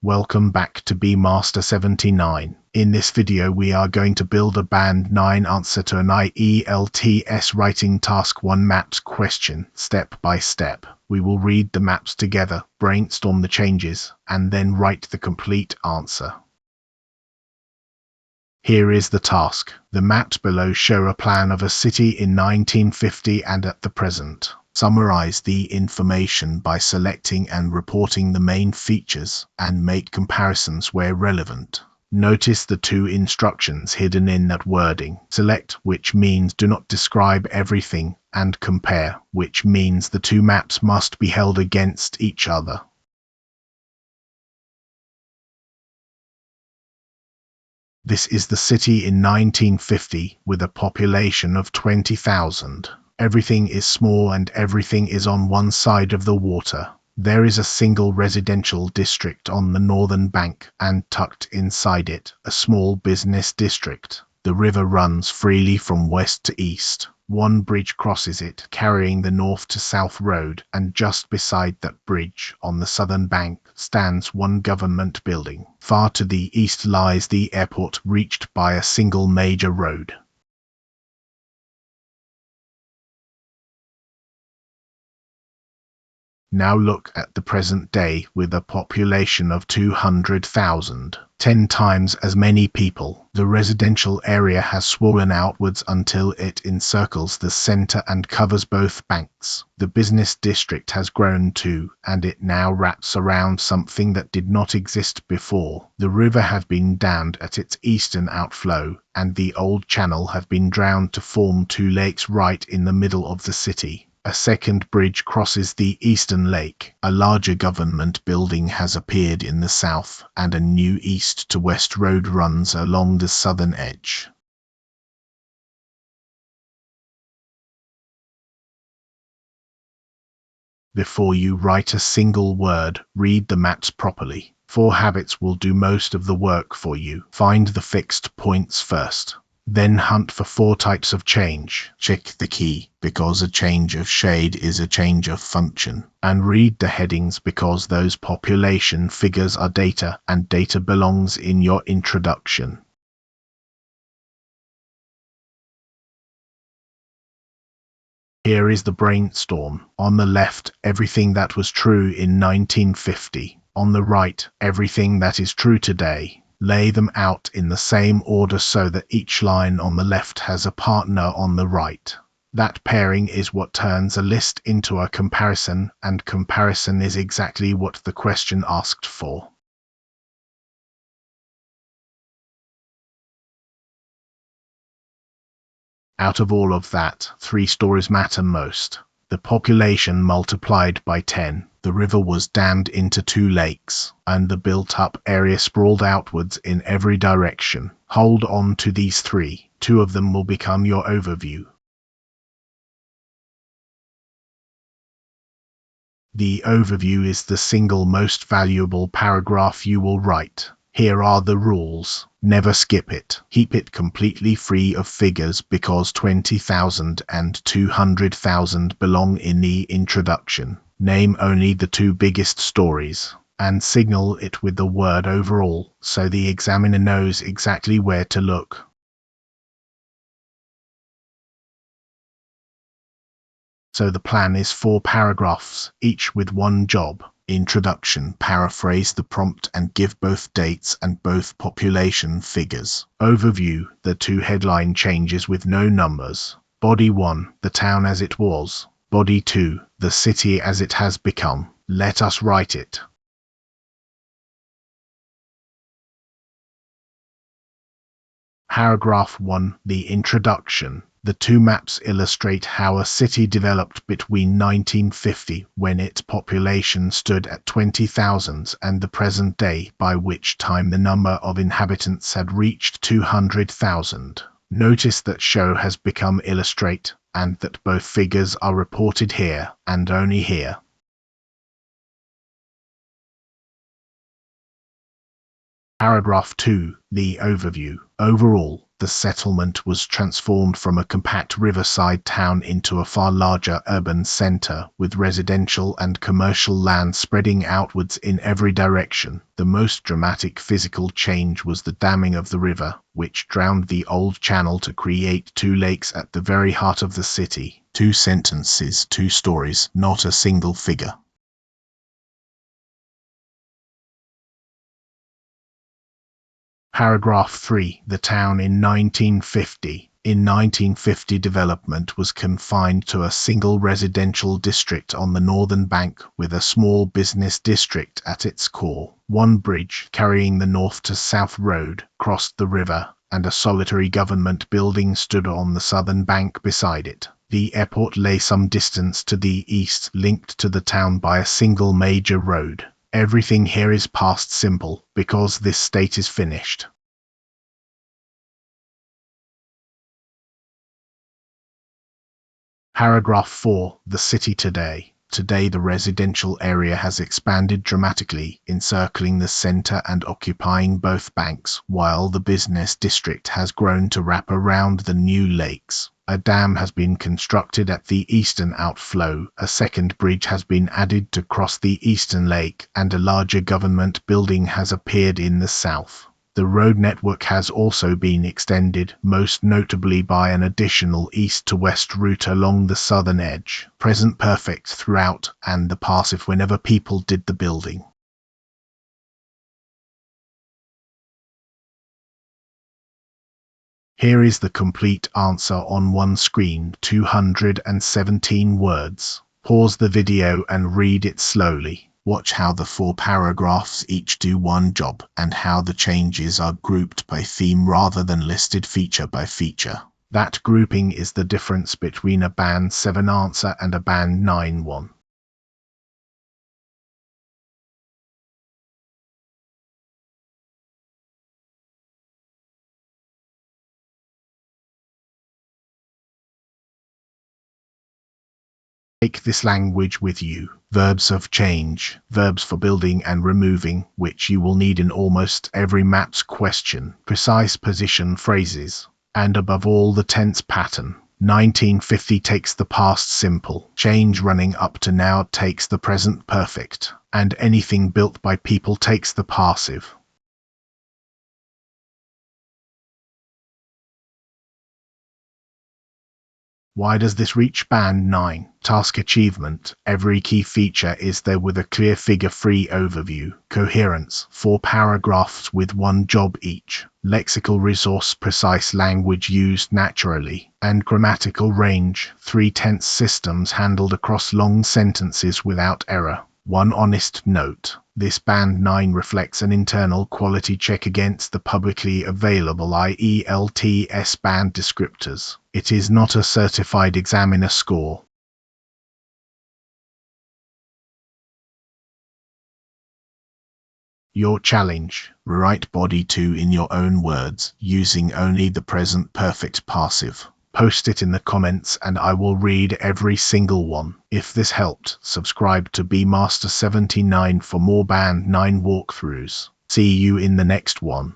Welcome back to Master 79. In this video we are going to build a Band 9 answer to an ielts writing task 1 maps question step by step. We will read the maps together, brainstorm the changes, and then write the complete answer. Here is the task. The maps below show a plan of a city in 1950 and at the present. Summarize the information by selecting and reporting the main features, and make comparisons where relevant. Notice the two instructions hidden in that wording. Select, which means do not describe everything, and compare, which means the two maps must be held against each other. This is the city in 1950 with a population of 20,000. Everything is small and everything is on one side of the water. There is a single residential district on the northern bank, and tucked inside it, a small business district. The river runs freely from west to east. One bridge crosses it, carrying the north to south road, and just beside that bridge, on the southern bank, stands one government building. Far to the east lies the airport, reached by a single major road. Now look at the present day with a population of 200,000, 10 times as many people. The residential area has swollen outwards until it encircles the center and covers both banks. The business district has grown too, and it now wraps around something that did not exist before. The river has been dammed at its eastern outflow, and the old channel has been drowned to form two lakes right in the middle of the city. A second bridge crosses the eastern lake. A larger government building has appeared in the south, and a new east to west road runs along the southern edge. Before you write a single word, read the maps properly. 4 habits will do most of the work for you. Find the fixed points first. Then hunt for 4 types of change. Check the key, because a change of shade is a change of function. And read the headings, because those population figures are data, and data belongs in your introduction. Here is the brainstorm. On the left, everything that was true in 1950. On the right, everything that is true today. Lay them out in the same order so that each line on the left has a partner on the right. That pairing is what turns a list into a comparison, and comparison is exactly what the question asked for. Out of all of that, 3 stories matter most. The population multiplied by 10, the river was dammed into 2 lakes, and the built-up area sprawled outwards in every direction. Hold on to these 3. 2 of them will become your overview. The overview is the single most valuable paragraph you will write. Here are the rules. Never skip it. Keep it completely free of figures, because 20,000 and 200,000 belong in the introduction. Name only the 2 biggest stories, and signal it with the word overall, so the examiner knows exactly where to look. So the plan is 4 paragraphs, each with 1 job. Introduction, paraphrase the prompt and give both dates and both population figures. Overview, the 2 headline changes with no numbers. Body 1, the town as it was. Body 2, the city as it has become. Let us write it. Paragraph 1, the introduction. The 2 maps illustrate how a city developed between 1950, when its population stood at 20,000, and the present day, by which time the number of inhabitants had reached 200,000. Notice that show has become illustrate, and that both figures are reported here, and only here. Paragraph 2, the overview. Overall, the settlement was transformed from a compact riverside town into a far larger urban center, with residential and commercial land spreading outwards in every direction. The most dramatic physical change was the damming of the river, which drowned the old channel to create two lakes at the very heart of the city. 2 sentences, 2 stories, not a single figure. Paragraph 3. The town in 1950. In 1950, development was confined to a single residential district on the northern bank, with a small business district at its core. One bridge, carrying the north to south road, crossed the river, and a solitary government building stood on the southern bank beside it. The airport lay some distance to the east, linked to the town by a single major road. Everything here is past simple, because this state is finished. Paragraph 4. The city today. Today the residential area has expanded dramatically, encircling the center and occupying both banks, while the business district has grown to wrap around the new lakes. A dam has been constructed at the eastern outflow, a second bridge has been added to cross the eastern lake, and a larger government building has appeared in the south. The road network has also been extended, most notably by an additional east-to-west route along the southern edge, present perfect throughout, and the passive whenever people did the building. Here is the complete answer on one screen, 217 words. Pause the video and read it slowly. Watch how the 4 paragraphs each do one job, and how the changes are grouped by theme rather than listed feature by feature. That grouping is the difference between a Band 7 answer and a Band 9 one. Take this language with you. Verbs of change, verbs for building and removing, which you will need in almost every maths question, precise position phrases, and above all the tense pattern. 1950 takes the past simple, change running up to now takes the present perfect, and anything built by people takes the passive. Why does this reach Band 9? Task achievement. Every key feature is there with a clear figure-free overview. Coherence. 4 paragraphs with one job each. Lexical resource. Precise language used naturally. And grammatical range. 3 tense systems handled across long sentences without error. One honest note. This Band 9 reflects an internal quality check against the publicly available ielts band descriptors. It is not a certified examiner score. Your challenge. Write body 2 in your own words, using only the present perfect passive. Post it in the comments and I will read every single one. If this helped, subscribe to bmaster79 for more Band 9 walkthroughs. See you in the next one.